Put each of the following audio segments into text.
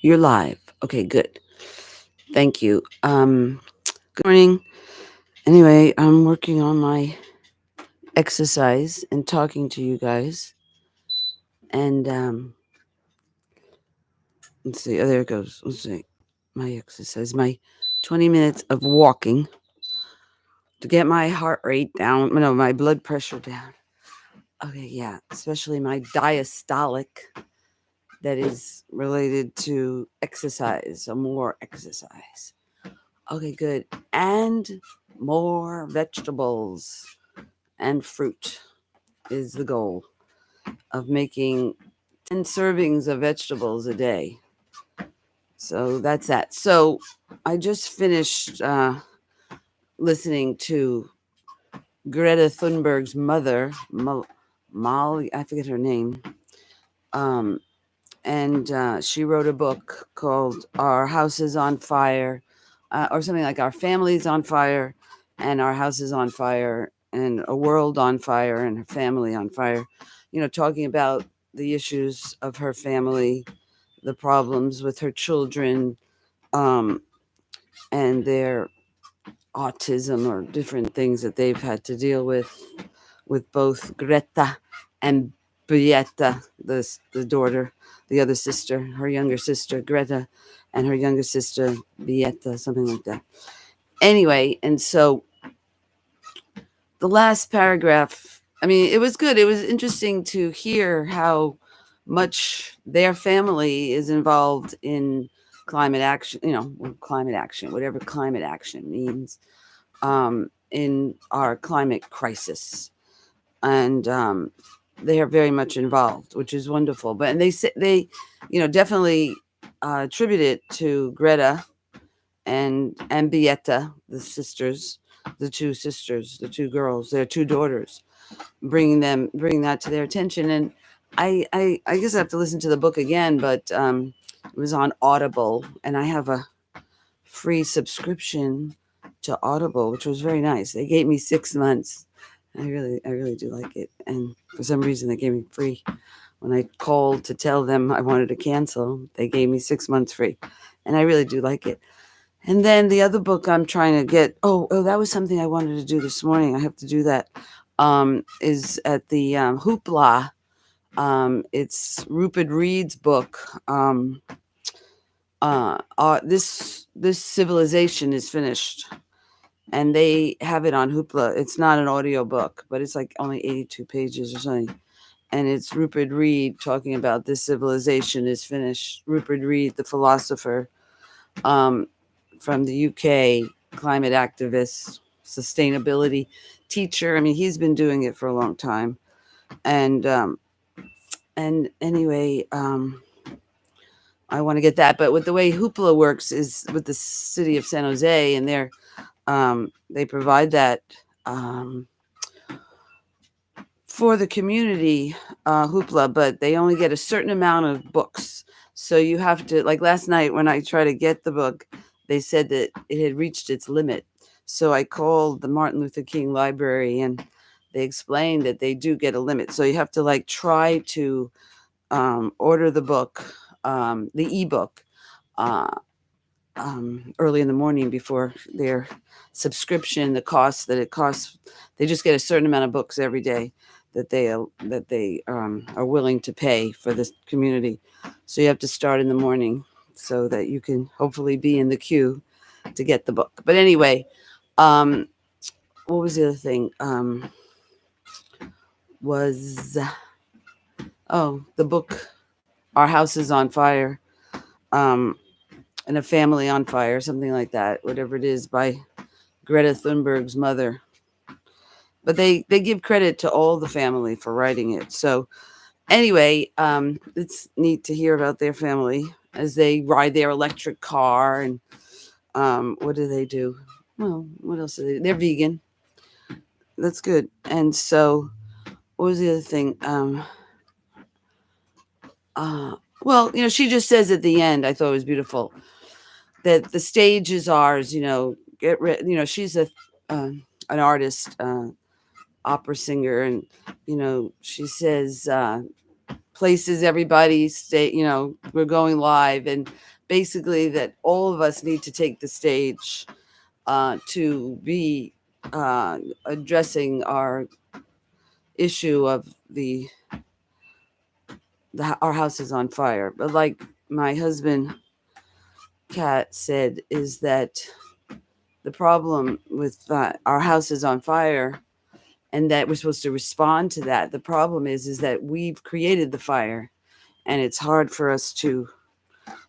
You're live. Okay, good. Thank you. Good morning. Anyway, I'm working on my exercise and talking to you guys. And let's see. Oh, there it goes. Let's see. My exercise, my 20 minutes of walking to get my heart rate down. No, my blood pressure down. Okay, yeah. Especially my diastolic that is related to exercise, so more exercise. Okay, good. And more vegetables and fruit is the goal of making 10 servings of vegetables a day. So that's that. So I just finished listening to Greta Thunberg's mother, Molly, I forget her name. Um, and she wrote a book called Our House is on Fire, or something like Our Family's on Fire, and Our House is on Fire, and A World on Fire, and Her Family on Fire. Talking about the issues of her family, the problems with her children, um, and their autism or different things that they've had to deal with both Greta and Brietta, the daughter, the other sister, her younger sister, Greta, and her younger sister, Brietta, something like that. Anyway, and so the last paragraph, I mean, it was good. It was interesting to hear how much their family is involved in climate action, climate action, whatever climate action means, in our climate crisis. And they are very much involved, which is wonderful. But and they say definitely attribute it to Greta and Bieta, the two girls, their two daughters, bringing that to their attention. And I guess I have to listen to the book again, but it was on Audible, and I have a free subscription to Audible, which was very nice. They gave me 6 months. I really do like it. And for some reason, they gave me free. When I called to tell them I wanted to cancel, they gave me 6 months free, and I really do like it. And then the other book I'm trying to get. Oh, that was something I wanted to do this morning. I have to do that. Is at the Hoopla. It's Rupert Reed's book. This civilization is finished, and they have it on Hoopla. It's not an audio book, but it's like only 82 pages or something. And it's Rupert Reed talking about this civilization is finished. Rupert Reed, the philosopher, um, from the UK, climate activist, sustainability teacher. I mean, he's been doing it for a long time. And anyway, I want to get that. But with the way Hoopla works is with the city of San Jose, and they provide that um, for the community, Hoopla, but they only get a certain amount of books. So you have to, like last night when I tried to get the book, they said that it had reached its limit. So I called the Martin Luther King Library, and they explained that they do get a limit. So you have to like try to order the book, the ebook, uh, early in the morning before their subscription, the cost that it costs. They just get a certain amount of books every day that they are willing to pay for this community. So you have to start in the morning so that you can hopefully be in the queue to get the book. But anyway, um, what was the other thing? Was The book Our House is on Fire, um, and A Family on Fire, something like that, whatever it is, by Greta Thunberg's mother. But they give credit to all the family for writing it. So anyway, it's neat to hear about their family as they ride their electric car. And what do they do? Well, what else do they do? They're vegan. That's good. And so, what was the other thing? Uh, well, she just says at the end, I thought it was beautiful, that the stage is ours. Get rid. She's an artist, opera singer, and she says, places everybody stay. We're going live, and basically that all of us need to take the stage to be addressing our issue of our house is on fire. But like my husband Kat said, is that the problem with our house is on fire and that we're supposed to respond to that. The problem is that we've created the fire and it's hard for us to.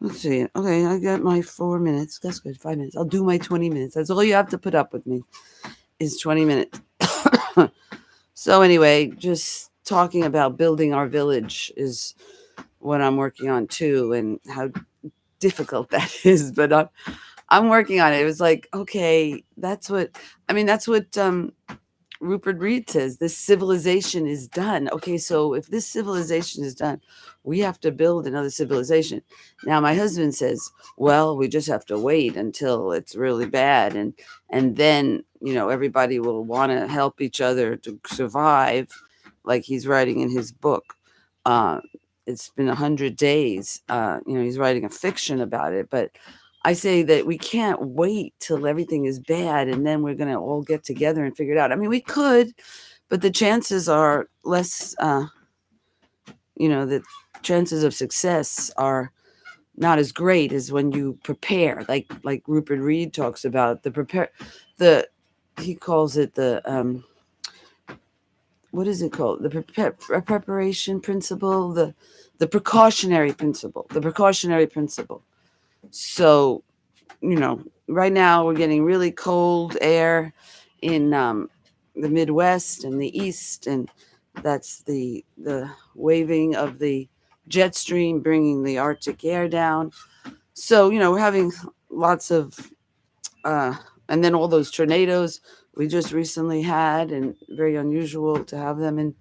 Let's see. Okay, I got my 4 minutes. That's good. 5 minutes. I'll do my 20 minutes. That's all you have to put up with me is 20 minutes. So anyway, just talking about building our village is what I'm working on too, and how difficult that is. But I'm working on it. It was like, okay, that's what Rupert Reed says. This civilization is done. Okay, so if this civilization is done, we have to build another civilization. Now, my husband says, well, we just have to wait until it's really bad, and then everybody will want to help each other to survive, like he's writing in his book. Uh, it's been 100 days. He's writing a fiction about it, but I say that we can't wait till everything is bad and then we're going to all get together and figure it out. I mean, we could, but the chances are less, the chances of success are not as great as when you prepare, like Rupert Reed talks about he calls it what is it called? The preparation principle, the precautionary principle. So, right now we're getting really cold air in the Midwest and the East, and that's the waving of the jet stream bringing the Arctic air down. So, we're having lots of, and then all those tornadoes we just recently had, and very unusual to have them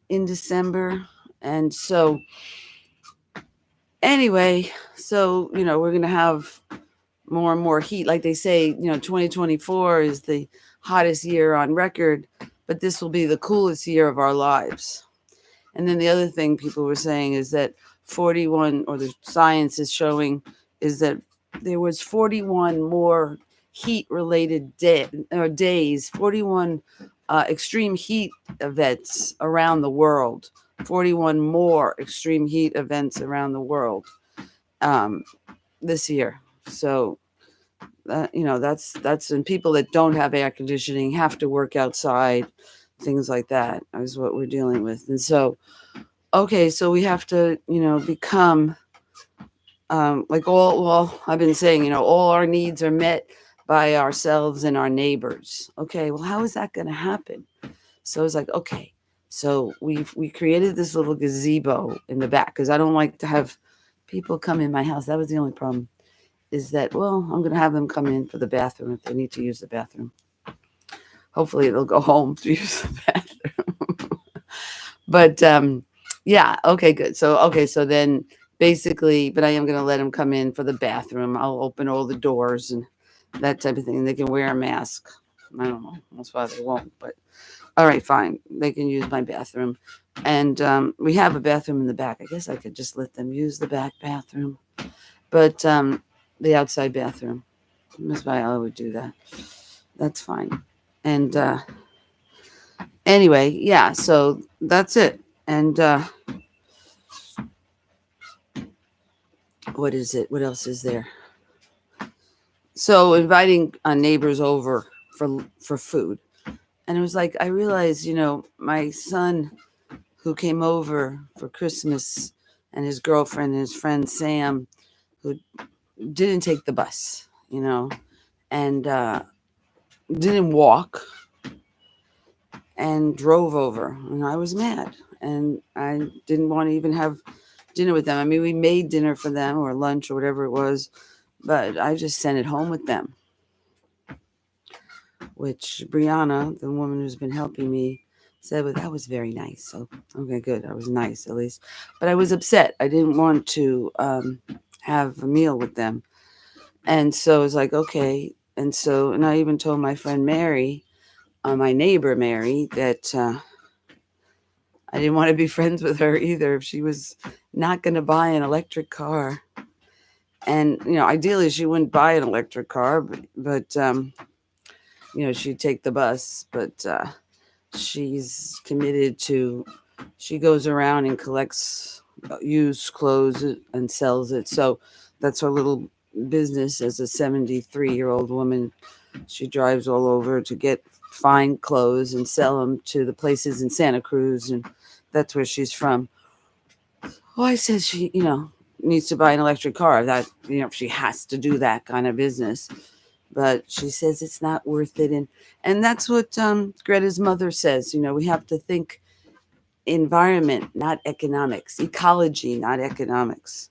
in December. And so, anyway, so, we're going to have more and more heat. Like they say, 2024 is the hottest year on record, but this will be the coolest year of our lives. And then the other thing people were saying is that 41, or the science is showing, is that there was 41 more heat-related days, 41 extreme heat events around the world, 41 more extreme heat events around the world this year. So, that's when people that don't have air conditioning have to work outside, things like that is what we're dealing with. And so, okay, so we have to, become like I've been saying, all our needs are met by ourselves and our neighbors. Okay, well, how is that going to happen? So it's like, okay, so we created this little gazebo in the back because I don't like to have people come in my house. That was the only problem. Is that, well, I'm going to have them come in for the bathroom if they need to use the bathroom. Hopefully they'll go home to use the bathroom. But yeah, okay, good. So then basically, but I am going to let them come in for the bathroom. I'll open all the doors and that type of thing. They can wear a mask. I don't know. That's why they won't. But all right, fine. They can use my bathroom. And we have a bathroom in the back. I guess I could just let them use the back bathroom. But the outside bathroom. That's why I would do that. That's fine. And anyway, yeah, so that's it. And what is it? What else is there? So inviting neighbors over for food. And it was like, I realized, my son who came over for Christmas and his girlfriend and his friend Sam, who didn't take the bus, and didn't walk and drove over. And I was mad. And I didn't want to even have dinner with them. I mean, we made dinner for them or lunch or whatever it was, but I just sent it home with them. Which Brianna, the woman who's been helping me, said, well, that was very nice. So, okay, good. I was nice at least. But I was upset. I didn't want to have a meal with them. And so I was like, okay. And I even told my friend Mary, my neighbor Mary, that I didn't want to be friends with her either if she was not going to buy an electric car And ideally she wouldn't buy an electric car, but she'd take the bus. But she's committed to. She goes around and collects used clothes and sells it. So that's her little business as a 73-year-old woman. She drives all over to get fine clothes and sell them to the places in Santa Cruz, and that's where she's from. Well, I said she needs to buy an electric car. That she has to do that kind of business. But she says it's not worth it, and that's what Greta's mother says. We have to think environment, not economics, ecology, not economics.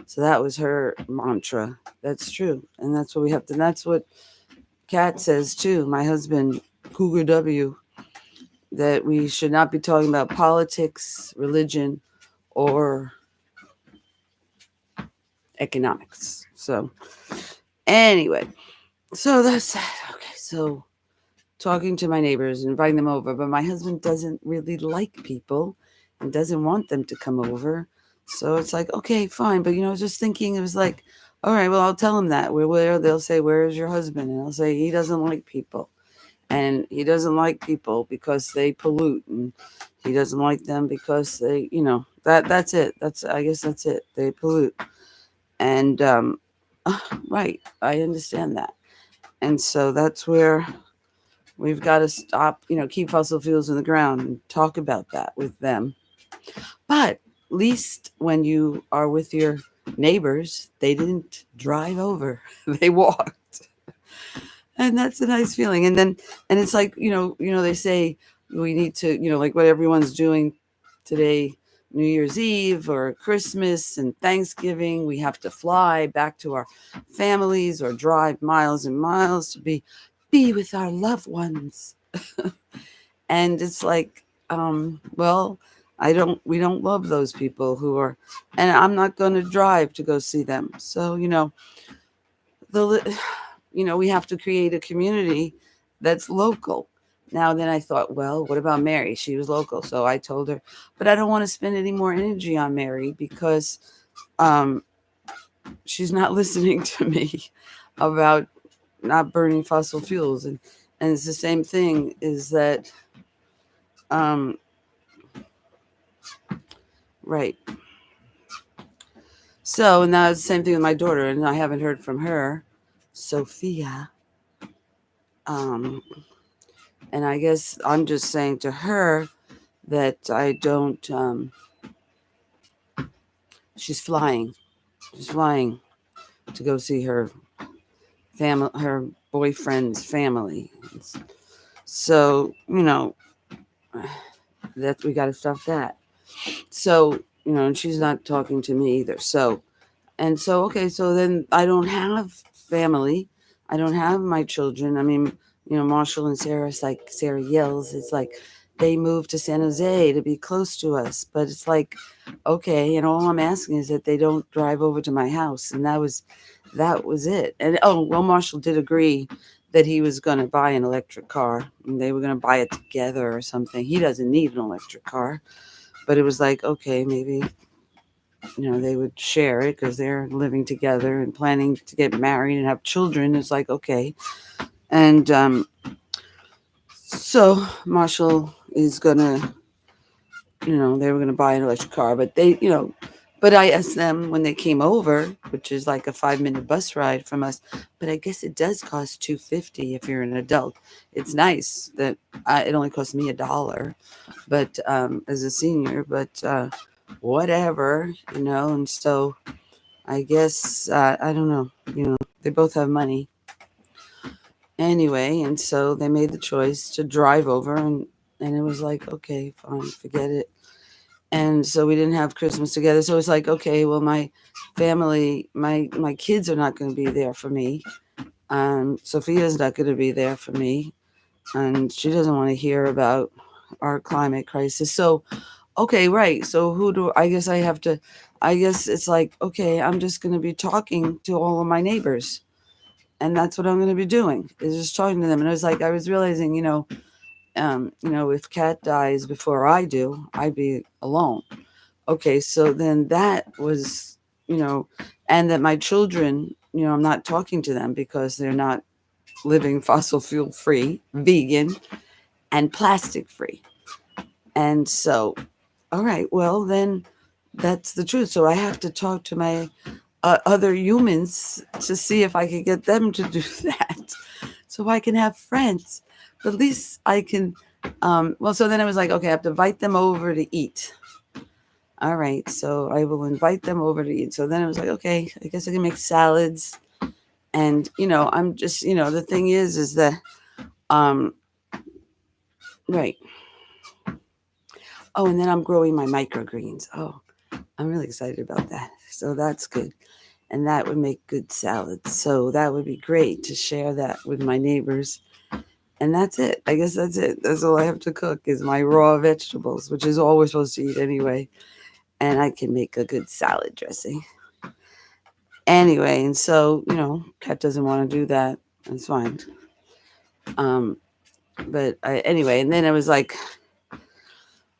So that was her mantra. That's true, and that's what we have to. And that's what Kat says too. My husband, Cougar W, that we should not be talking about politics, religion, or economics. So anyway, so that's that. Okay, so talking to my neighbors, inviting them over, but my husband doesn't really like people and doesn't want them to come over. So it's like, okay, fine. But just thinking, it was like, all right, well, I'll tell him that. Where they'll say, where is your husband? And I'll say, he doesn't like people. And he doesn't like people because they pollute, and he doesn't like them because that's it. I guess that's it. They pollute. And right, I understand that. And so that's where we've got to stop, keep fossil fuels in the ground and talk about that with them. But at least when you are with your neighbors, they didn't drive over, they walked. And that's a nice feeling. And it's like, they say we need to, like what everyone's doing today, New Year's Eve or Christmas and Thanksgiving, we have to fly back to our families or drive miles and miles to be with our loved ones. And it's like, well, we don't love those people who are, and I'm not going to drive to go see them. So, we have to create a community that's local. Now, then I thought, well, what about Mary? She was local. So I told her, but I don't want to spend any more energy on Mary because she's not listening to me about not burning fossil fuels. And it's the same thing is that, right. So, and now it's the same thing with my daughter, and I haven't heard from her, Sophia. And I guess I'm just saying to her that I don't. She's flying. She's flying to go see her her boyfriend's family. So that we got to stop that. So and she's not talking to me either. So okay, so then I don't have family. I don't have my children. I mean, Marshall and Sarah, it's like Sarah yells, it's like they moved to San Jose to be close to us. But it's like, okay, and all I'm asking is that they don't drive over to my house. And that was it. And well, Marshall did agree that he was going to buy an electric car and they were going to buy it together or something. He doesn't need an electric car, but it was like, okay, maybe they would share it because they're living together and planning to get married and have children. It's like, okay. And so Marshall is gonna, they were gonna buy an electric car, but but I asked them when they came over, which is like a 5-minute bus ride from us. But I guess it does cost $2.50 if you're an adult. It's nice that it only cost me $1, but as a senior, but whatever, And so I guess I don't know, they both have money anyway, and so they made the choice to drive over, and it was like, okay, fine, forget it. And so we didn't have Christmas together. So it's like, okay, well, my family, my kids are not going to be there for me. Sophia's not going to be there for me, and she doesn't want to hear about our climate crisis. So, okay, right. So I guess I have to. I guess it's like, okay, I'm just going to be talking to all of my neighbors, and that's what I'm going to be doing is just talking to them. And it was like I was realizing, if Kat dies before I do, I'd be alone. Okay, so then that was and that my children, I'm not talking to them because they're not living fossil fuel free, vegan, and plastic free. And so, all right, well, then that's the truth. So I have to talk to my other humans to see if I can get them to do that so I can have friends. But at least I can. So then I was like, okay, I have to invite them over to eat. All right, so I will invite them over to eat. So then I was like, okay, I guess I can make salads. And, I'm just, the thing is that, um, right. Oh, and then I'm growing my microgreens. Oh, I'm really excited about that. So that's good. And that would make good salads. So that would be great to share that with my neighbors. And that's it. I guess that's it. That's all I have to cook is my raw vegetables, which is all we're supposed to eat anyway. And I can make a good salad dressing. Anyway, and so, Kat doesn't want to do that. That's fine. Anyway, and then I was like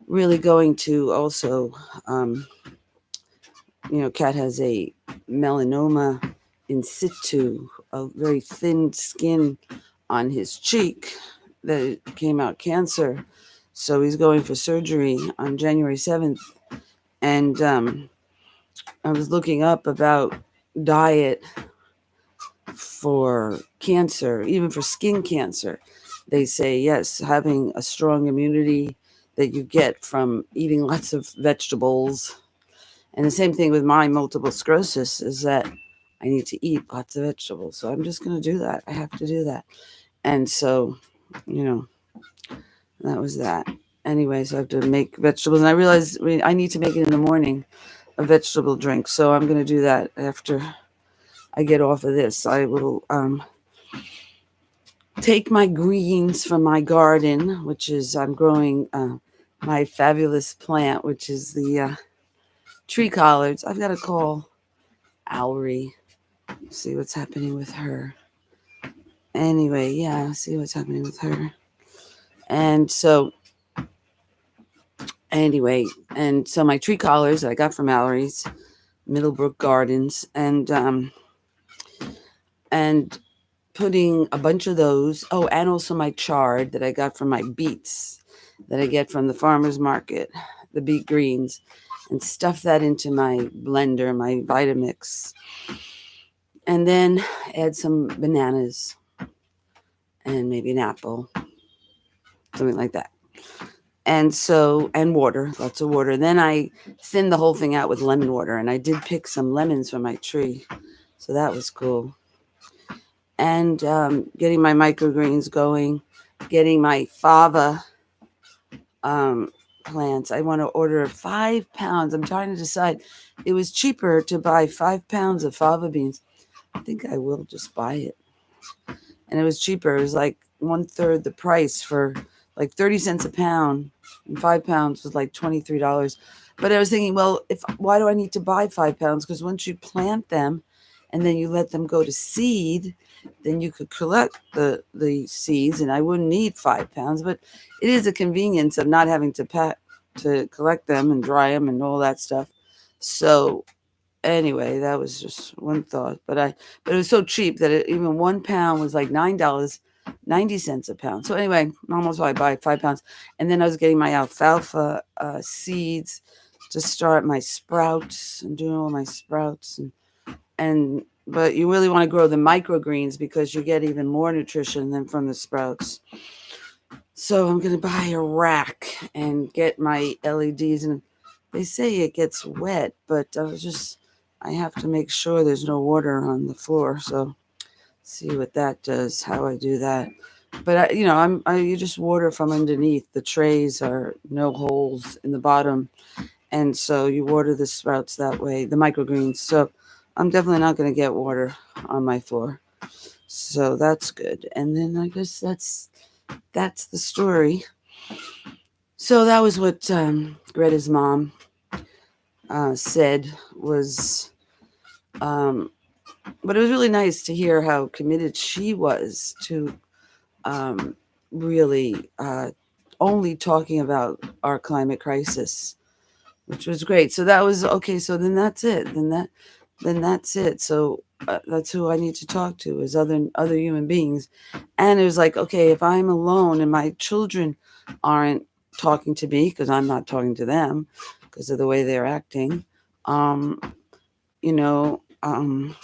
really going to also, Kat has a melanoma in situ, a very thin skin on his cheek that came out cancer. So he's going for surgery on January 7th. And I was looking up about diet for cancer, even for skin cancer. They say, yes, having a strong immunity that you get from eating lots of vegetables. And the same thing with my multiple sclerosis is that I need to eat lots of vegetables. So I'm just going to do that. I have to do that. And so, that was that. Anyway, so I have to make vegetables. And I realized I need to make it in the morning, a vegetable drink. So I'm going to do that after I get off of this. I will take my greens from my garden, which is I'm growing my fabulous plant, which is the tree collards. I've got to call Owry, see what's happening with her. Anyway, yeah, see what's happening with her. And so, my tree collars I got from Mallory's Middlebrook Gardens, and putting a bunch of those. Oh, and also my chard that I got from my beets that I get from the farmer's market, the beet greens, and stuff that into my blender, my Vitamix, and then add some bananas and maybe an apple, something like that. And water, lots of water. Then I thinned the whole thing out with lemon water, and I did pick some lemons from my tree. So that was cool. And getting my microgreens going, getting my fava plants. I want to order 5 pounds. I'm trying to decide. It was cheaper to buy 5 pounds of fava beans. I think I will just buy it. And it was cheaper. It was like 1/3 the price for like 30 cents a pound. And 5 pounds was like $23. But I was thinking, well, why do I need to buy 5 pounds? Because once you plant them and then you let them go to seed, then you could collect the seeds, and I wouldn't need 5 pounds. But it is a convenience of not having to collect them and dry them and all that stuff. So anyway, that was just one thought. But it was so cheap that even 1 pound was like $9.90 a pound. So anyway, almost I buy 5 pounds, and then I was getting my alfalfa seeds to start my sprouts and doing all my sprouts but you really want to grow the microgreens because you get even more nutrition than from the sprouts. So I'm going to buy a rack and get my LEDs. And they say it gets wet, but I have to make sure there's no water on the floor. So see what that does, how I do that. But you just water from underneath. The trays are no holes in the bottom. And so you water the sprouts that way, the microgreens. So I'm definitely not going to get water on my floor. So that's good. And then I guess that's the story. So that was what Greta's mom said was, but it was really nice to hear how committed she was to really only talking about our climate crisis, which was great. So that was okay. So then that's it. then that's it. So that's who I need to talk to, is other human beings. And it was like, okay, if I'm alone and my children aren't talking to me because I'm not talking to them because of the way they're acting, um, you know, I've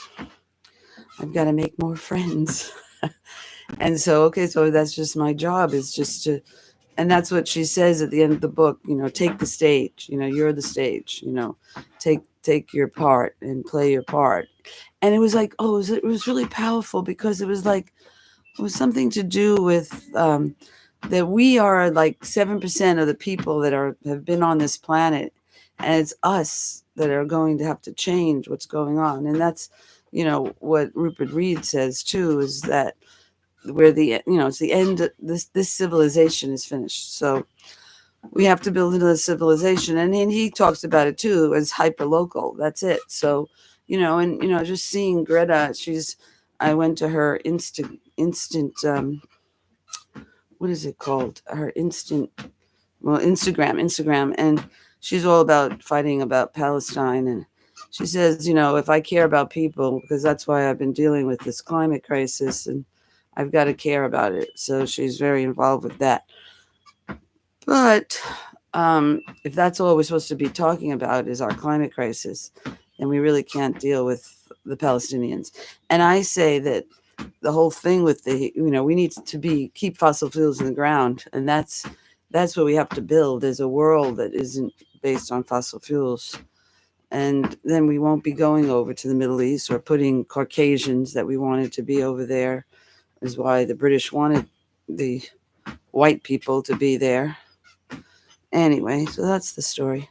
got to make more friends. And so, okay, so that's just my job, is just to, and that's what she says at the end of the book, take the stage, you're the stage, take your part and play your part. And it was like, oh, it was really powerful, because it was like, it was something to do with that we are like 7% of the people that have been on this planet, and it's us that are going to have to change what's going on. And that's what Rupert Reed says too, is that where it's the end. This civilization is finished, so we have to build another civilization. And then he talks about it too as hyper local. That's it. So and just seeing Greta, I went to her instant what is it called, her instant, well, Instagram, and she's all about fighting about Palestine. And she says, if I care about people, because that's why I've been dealing with this climate crisis, and I've got to care about it. So she's very involved with that. But if that's all we're supposed to be talking about is our climate crisis, then we really can't deal with the Palestinians. And I say that the whole thing with we need to keep fossil fuels in the ground, and that's what we have to build, is a world that isn't based on fossil fuels. And then we won't be going over to the Middle East or putting Caucasians that we wanted to be over there, is why the British wanted the white people to be there. Anyway, so that's the story.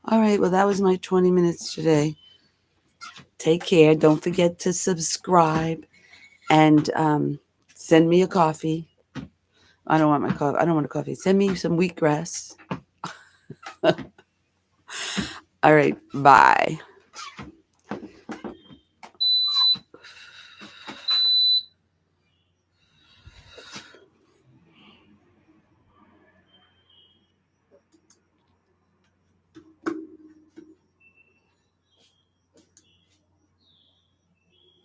All right, well, that was my 20 minutes today. Take care. Don't forget to subscribe, and send me a coffee. I don't want my coffee. I don't want a coffee. Send me some wheatgrass. All right, bye.